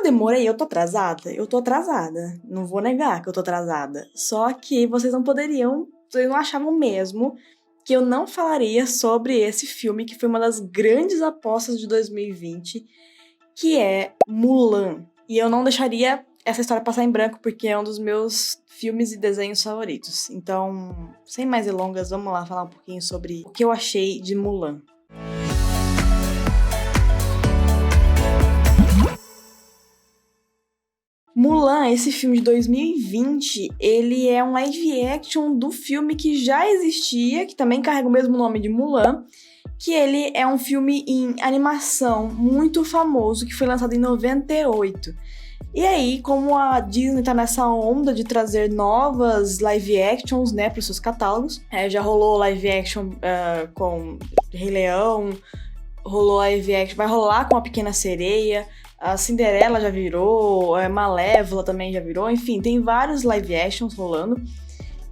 demorei, eu tô atrasada. Não vou negar que eu tô atrasada. Só que vocês não achavam mesmo que eu não falaria sobre esse filme, que foi uma das grandes apostas de 2020, que é Mulan. E eu não deixaria essa história passar em branco, porque é um dos meus filmes e desenhos favoritos. Então, sem mais delongas, vamos lá falar um pouquinho sobre o que eu achei de Mulan. Mulan, esse filme de 2020, ele é um live action do filme que já existia, que também carrega o mesmo nome de Mulan, que ele é um filme em animação muito famoso, que foi lançado em 98. E aí, como a Disney tá nessa onda de trazer novas live actions, né, para os seus catálogos, já rolou live action com Rei Leão, rolou live action, vai rolar com A Pequena Sereia, a Cinderela já virou, Malévola também já virou, enfim, tem vários live actions rolando.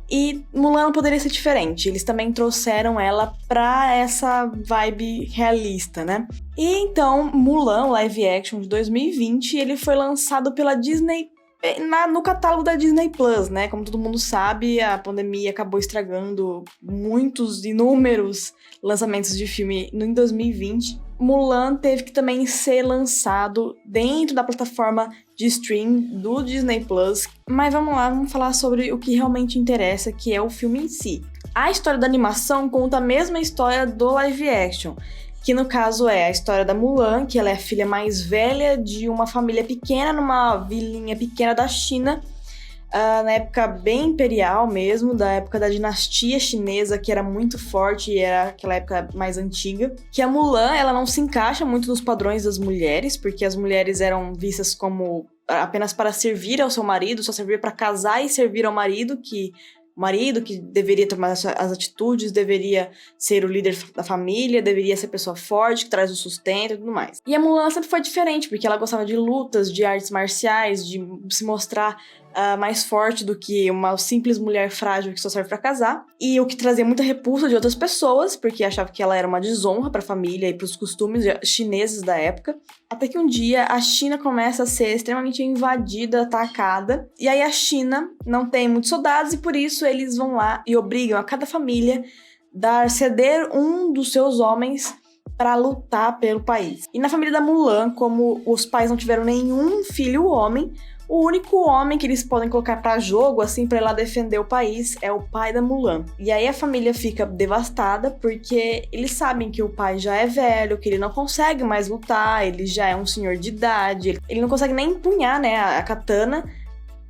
E Mulan não poderia ser diferente, eles também trouxeram ela pra essa vibe realista, né? E então, Mulan, live action de 2020, ele foi lançado pela Disney no catálogo da Disney Plus, né? Como todo mundo sabe, a pandemia acabou estragando inúmeros lançamentos de filme em 2020. Mulan teve que também ser lançado dentro da plataforma de stream do Disney Plus. Mas vamos lá, vamos falar sobre o que realmente interessa, que é o filme em si. A história da animação conta a mesma história do live action, que no caso é a história da Mulan, que ela é a filha mais velha de uma família pequena, numa vilinha pequena da China, na época bem imperial mesmo, da época da dinastia chinesa, que era muito forte e era aquela época mais antiga. Que a Mulan, ela não se encaixa muito nos padrões das mulheres, porque as mulheres eram vistas como apenas para servir ao seu marido, só servir para casar e servir ao marido, que o marido que deveria tomar as atitudes, deveria ser o líder da família, deveria ser pessoa forte, que traz o sustento e tudo mais. E a Mulan sempre foi diferente, porque ela gostava de lutas, de artes marciais, de se mostrar mais forte do que uma simples mulher frágil que só serve pra casar. E o que trazia muita repulsa de outras pessoas, porque achava que ela era uma desonra pra família e pros costumes chineses da época. Até que um dia a China começa a ser extremamente invadida, atacada. E aí a China não tem muitos soldados e por isso eles vão lá e obrigam a cada família a ceder um dos seus homens para lutar pelo país. E na família da Mulan, como os pais não tiveram nenhum filho homem, o único homem que eles podem colocar pra jogo, assim, pra ir lá defender o país, é o pai da Mulan. E aí a família fica devastada, porque eles sabem que o pai já é velho, que ele não consegue mais lutar, ele já é um senhor de idade, ele não consegue nem empunhar, né, a katana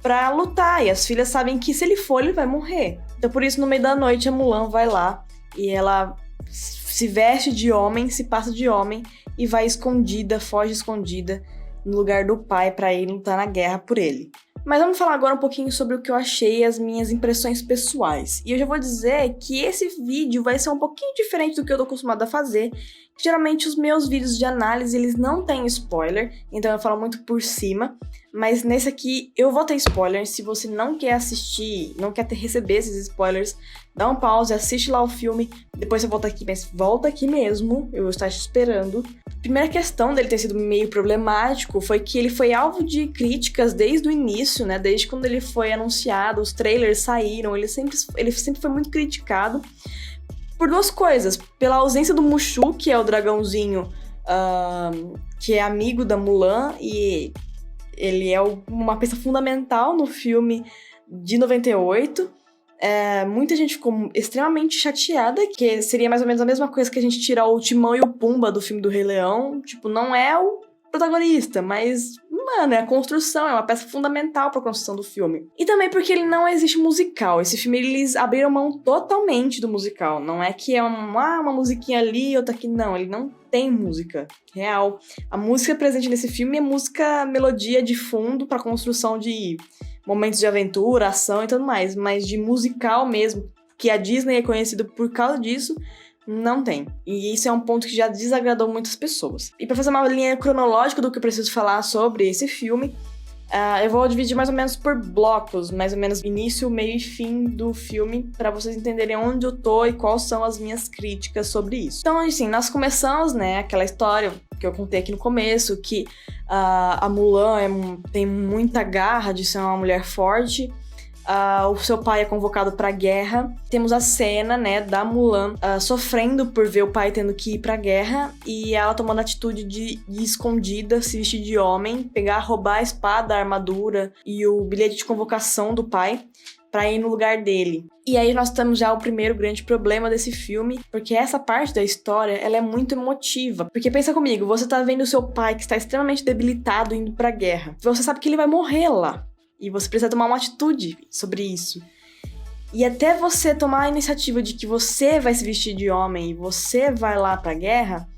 pra lutar. E as filhas sabem que se ele for, ele vai morrer. Então por isso, no meio da noite, a Mulan vai lá e ela se veste de homem, se passa de homem e vai escondida, foge escondida no lugar do pai para ir lutar na guerra por ele. Mas vamos falar agora um pouquinho sobre o que eu achei e as minhas impressões pessoais. E eu já vou dizer que esse vídeo vai ser um pouquinho diferente do que eu tô acostumada a fazer. Geralmente os meus vídeos de análise, eles não têm spoiler, então eu falo muito por cima. Mas nesse aqui eu vou ter spoiler. Se você não quer assistir, não quer receber esses spoilers, dá um pause, assiste lá o filme, depois você volta aqui, mas volta aqui mesmo, eu vou estar te esperando. A primeira questão dele ter sido meio problemático foi que ele foi alvo de críticas desde o início, né? Desde quando ele foi anunciado, os trailers saíram, ele sempre foi muito criticado por duas coisas. Pela ausência do Mushu, que é o dragãozinho que é amigo da Mulan, e ele é uma peça fundamental no filme de 98. Muita gente ficou extremamente chateada, que seria mais ou menos a mesma coisa que a gente tirar o Timão e o Pumba do filme do Rei Leão. Tipo, não é o protagonista, mas, mano, é a construção, é uma peça fundamental pra construção do filme. E também porque ele não existe musical. Esse filme, eles abriram mão totalmente do musical. Não é que é uma musiquinha ali, outra aqui, não. Ele não tem música real. A música presente nesse filme é música, melodia de fundo pra construção de momentos de aventura, ação e tudo mais, mas de musical mesmo, que a Disney é conhecida por causa disso, não tem. E isso é um ponto que já desagradou muitas pessoas. E pra fazer uma linha cronológica do que eu preciso falar sobre esse filme, eu vou dividir mais ou menos por blocos, mais ou menos início, meio e fim do filme, pra vocês entenderem onde eu tô e quais são as minhas críticas sobre isso. Então, assim, nós começamos, né, aquela história que eu contei aqui no começo, que a Mulan tem muita garra de ser uma mulher forte. O seu pai é convocado pra guerra. Temos a cena, né, da Mulan sofrendo por ver o pai tendo que ir pra guerra e ela tomando a atitude de ir escondida, se vestir de homem, roubar a espada, a armadura e o bilhete de convocação do pai pra ir no lugar dele. E aí nós temos já o primeiro grande problema desse filme, porque essa parte da história, ela é muito emotiva. Porque pensa comigo, você tá vendo o seu pai que está extremamente debilitado indo pra guerra. Você sabe que ele vai morrer lá. E você precisa tomar uma atitude sobre isso. E até você tomar a iniciativa de que você vai se vestir de homem e você vai lá pra guerra,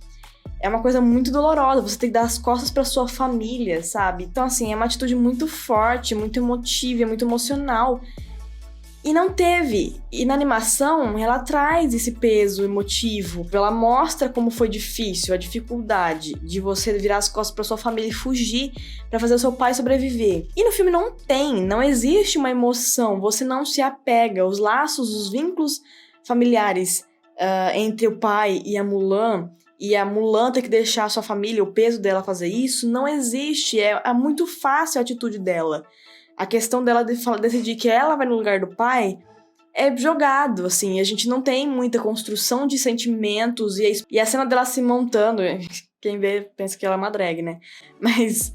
é uma coisa muito dolorosa. Você tem que dar as costas pra sua família, sabe? Então, assim, é uma atitude muito forte, muito emotiva, muito emocional. E não teve. E na animação, ela traz esse peso emotivo. Ela mostra como foi difícil, a dificuldade de você virar as costas pra sua família e fugir pra fazer o seu pai sobreviver. E no filme não existe uma emoção, você não se apega. Os laços, os vínculos familiares entre o pai e a Mulan ter que deixar a sua família, o peso dela fazer isso, não existe. É muito fácil a atitude dela. A questão dela decidir que ela vai no lugar do pai é jogado, assim. A gente não tem muita construção de sentimentos. E a cena dela se montando... Quem vê pensa que ela é uma drag, né? Mas...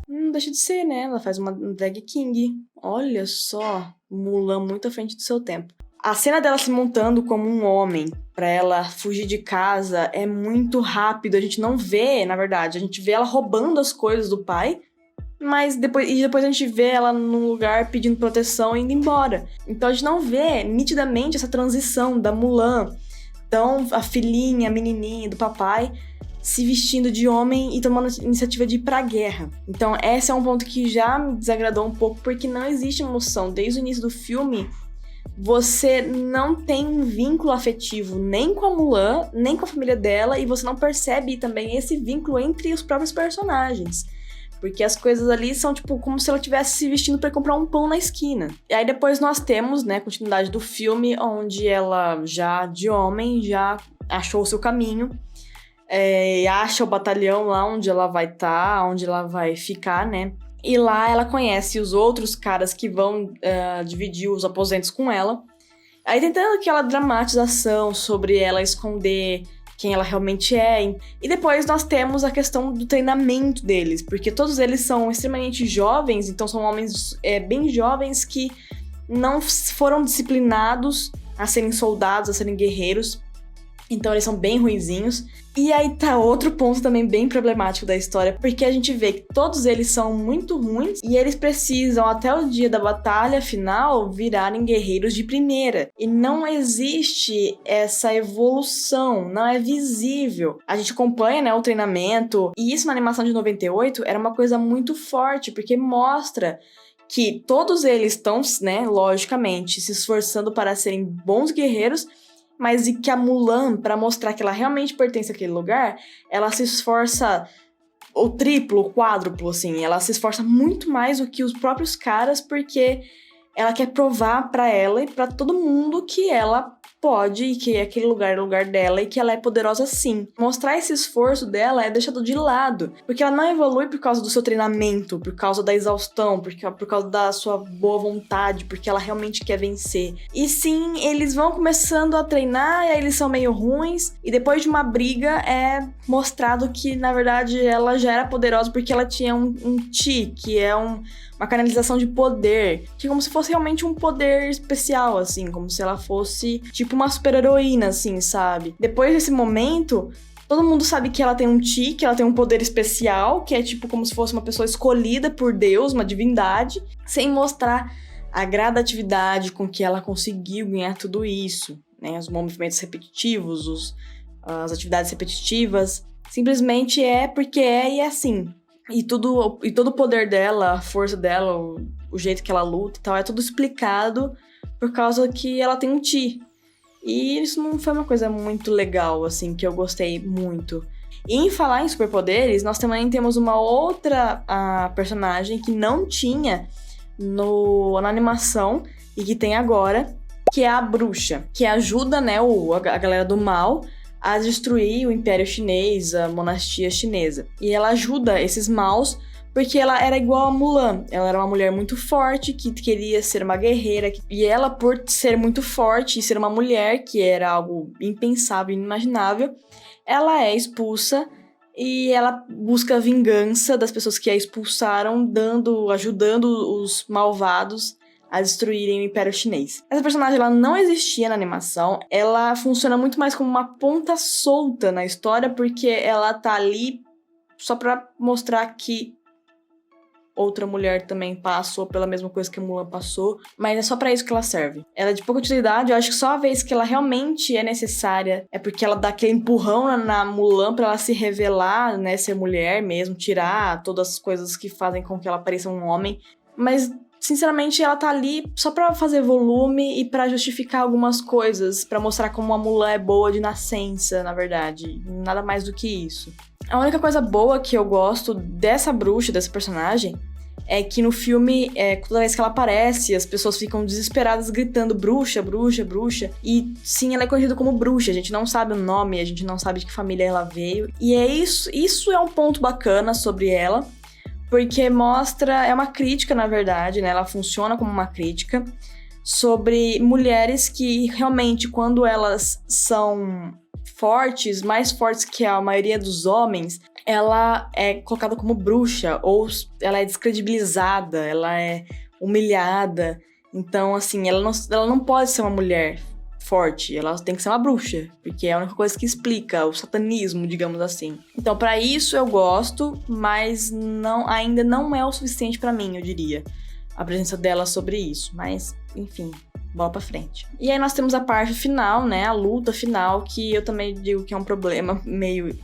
não deixa de ser, né? Ela faz uma drag king. Olha só. Mulan muito à frente do seu tempo. A cena dela se montando como um homem pra ela fugir de casa é muito rápido. A gente não vê, na verdade. A gente vê ela roubando as coisas do pai... Mas depois a gente vê ela num lugar pedindo proteção e indo embora. Então a gente não vê nitidamente essa transição da Mulan, então a filhinha, a menininha do papai, se vestindo de homem e tomando a iniciativa de ir pra guerra. Então esse é um ponto que já me desagradou um pouco, porque não existe emoção. Desde o início do filme, você não tem um vínculo afetivo nem com a Mulan, nem com a família dela, e você não percebe também esse vínculo entre os próprios personagens. Porque as coisas ali são, tipo, como se ela estivesse se vestindo pra comprar um pão na esquina. E aí depois nós temos, né, a continuidade do filme, onde ela, já de homem, já achou o seu caminho. Acha o batalhão lá onde ela vai estar, onde ela vai ficar, né? E lá ela conhece os outros caras que vão dividir os aposentos com ela. Aí tem toda aquela dramatização sobre ela esconder quem ela realmente é. E depois nós temos a questão do treinamento deles, porque todos eles são extremamente jovens, então são homens bem jovens que não foram disciplinados a serem soldados, a serem guerreiros. Então eles são bem ruinzinhos. E aí tá outro ponto também bem problemático da história, porque a gente vê que todos eles são muito ruins e eles precisam, até o dia da batalha final, virarem guerreiros de primeira. E não existe essa evolução, não é visível. A gente acompanha, né, o treinamento, e isso na animação de 98 era uma coisa muito forte, porque mostra que todos eles estão, né, logicamente, se esforçando para serem bons guerreiros, mas e que a Mulan, para mostrar que ela realmente pertence àquele lugar, ela se esforça o triplo, o quádruplo, assim. Ela se esforça muito mais do que os próprios caras, porque ela quer provar para ela e para todo mundo que ela pode, e que aquele lugar é o lugar dela e que ela é poderosa sim. Mostrar esse esforço dela é deixado de lado, porque ela não evolui por causa do seu treinamento, por causa da exaustão, por causa da sua boa vontade, porque ela realmente quer vencer. E sim, eles vão começando a treinar, e aí eles são meio ruins, e depois de uma briga é mostrado que, na verdade, ela já era poderosa porque ela tinha um Chi, que é uma canalização de poder, que é como se fosse realmente um poder especial, assim, como se ela fosse tipo uma super-heroína, assim, sabe? Depois desse momento, todo mundo sabe que ela tem um Chi, que ela tem um poder especial, que é tipo como se fosse uma pessoa escolhida por Deus, uma divindade, sem mostrar a gradatividade com que ela conseguiu ganhar tudo isso, né? Os movimentos repetitivos, as atividades repetitivas, simplesmente é porque é e é assim. E todo o poder dela, a força dela, o jeito que ela luta e tal, é tudo explicado por causa que ela tem um Chi. E isso não foi uma coisa muito legal, assim, que eu gostei muito. E em falar em superpoderes, nós também temos uma outra personagem que não tinha na animação e que tem agora, que é a bruxa, que ajuda, né, a galera do mal a destruir o Império Chinês, a monarquia chinesa. E ela ajuda esses maus porque ela era igual a Mulan. Ela era uma mulher muito forte, que queria ser uma guerreira. E ela, por ser muito forte e ser uma mulher, que era algo impensável, inimaginável, ela é expulsa e ela busca vingança das pessoas que a expulsaram, ajudando os malvados a destruírem o Império Chinês. Essa personagem ela não existia na animação, ela funciona muito mais como uma ponta solta na história, porque ela tá ali só pra mostrar que outra mulher também passou pela mesma coisa que a Mulan passou, mas é só pra isso que ela serve. Ela é de pouca utilidade, eu acho que só a vez que ela realmente é necessária é porque ela dá aquele empurrão na Mulan pra ela se revelar, né, ser mulher mesmo, tirar todas as coisas que fazem com que ela pareça um homem, mas sinceramente, ela tá ali só pra fazer volume e pra justificar algumas coisas, pra mostrar como a Mulan é boa de nascença, na verdade. Nada mais do que isso. A única coisa boa que eu gosto dessa bruxa, dessa personagem, é que no filme, toda vez que ela aparece, as pessoas ficam desesperadas gritando bruxa, bruxa, bruxa. E sim, ela é conhecida como bruxa, a gente não sabe o nome, a gente não sabe de que família ela veio. E é isso é um ponto bacana sobre ela, porque é uma crítica, na verdade, né? Ela funciona como uma crítica sobre mulheres que realmente, quando elas são fortes, mais fortes que a maioria dos homens, ela é colocada como bruxa, ou ela é descredibilizada, ela é humilhada. Então, assim, ela não pode ser uma mulher forte, ela tem que ser uma bruxa, porque é a única coisa que explica o satanismo, digamos assim. Então, pra isso eu gosto, mas ainda não é o suficiente pra mim, eu diria, a presença dela sobre isso. Mas, enfim, bola pra frente. E aí nós temos a parte final, né, a luta final, que eu também digo que é um problema meio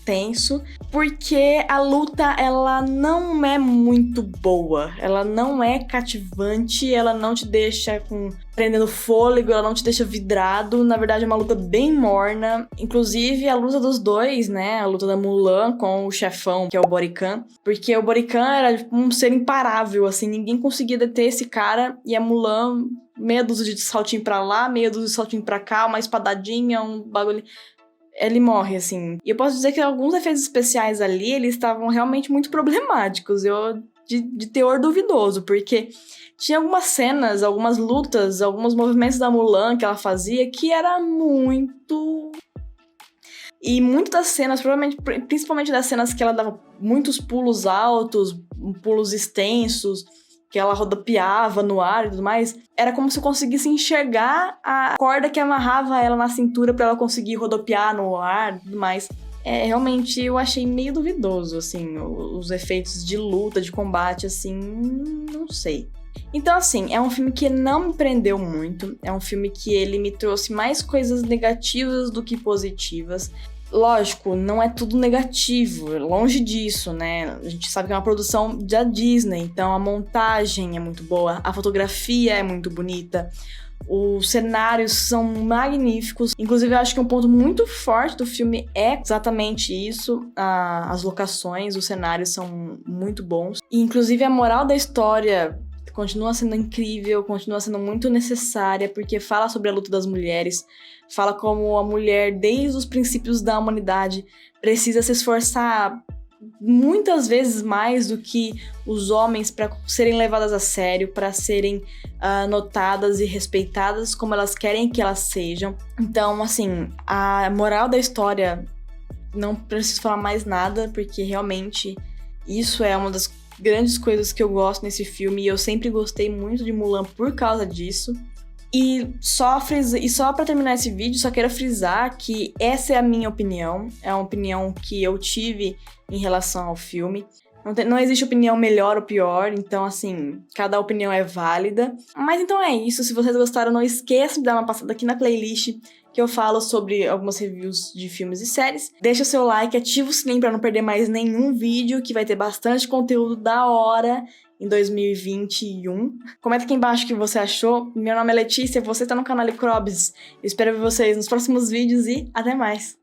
tenso, porque a luta, ela não é muito boa, ela não é cativante, ela não te deixa prendendo fôlego, ela não te deixa vidrado, na verdade é uma luta bem morna, inclusive a luta dos dois, né, a luta da Mulan com o chefão, que é o Borican, porque o Borican era um ser imparável, assim, ninguém conseguia deter esse cara, e a Mulan, meia dúzia de saltinho pra lá, meia dúzia de saltinho pra cá, uma espadadinha, um bagulho. Ele morre, assim. E eu posso dizer que alguns efeitos especiais ali, eles estavam realmente muito problemáticos, de teor duvidoso, porque tinha algumas cenas, algumas lutas, alguns movimentos da Mulan que ela fazia que era muito... E muitas das cenas, principalmente das cenas que ela dava muitos pulos altos, pulos extensos, que ela rodopiava no ar e tudo mais, era como se eu conseguisse enxergar a corda que amarrava ela na cintura pra ela conseguir rodopiar no ar e tudo mais. Realmente eu achei meio duvidoso, assim, os efeitos de luta, de combate, assim, não sei. Então, assim, é um filme que não me prendeu muito, é um filme que ele me trouxe mais coisas negativas do que positivas. Lógico, não é tudo negativo, longe disso, né? A gente sabe que é uma produção da Disney, então a montagem é muito boa, a fotografia é muito bonita, os cenários são magníficos. Inclusive, eu acho que um ponto muito forte do filme é exatamente isso, as locações, os cenários são muito bons. E, inclusive, a moral da história continua sendo incrível, continua sendo muito necessária, porque fala sobre a luta das mulheres, fala como a mulher, desde os princípios da humanidade, precisa se esforçar muitas vezes mais do que os homens para serem levadas a sério, para serem notadas e respeitadas como elas querem que elas sejam. Então, assim, a moral da história, não preciso falar mais nada, porque realmente isso é uma das grandes coisas que eu gosto nesse filme, e eu sempre gostei muito de Mulan por causa disso. E só pra terminar esse vídeo, só quero frisar que essa é a minha opinião, é uma opinião que eu tive em relação ao filme. Não existe opinião melhor ou pior, então, assim, cada opinião é válida. Mas então é isso, se vocês gostaram, não esqueçam de dar uma passada aqui na playlist, que eu falo sobre algumas reviews de filmes e séries. Deixa seu like, ativa o sininho pra não perder mais nenhum vídeo, que vai ter bastante conteúdo da hora em 2021. Comenta aqui embaixo o que você achou. Meu nome é Letícia, você tá no canal Licrobes. Espero ver vocês nos próximos vídeos e até mais!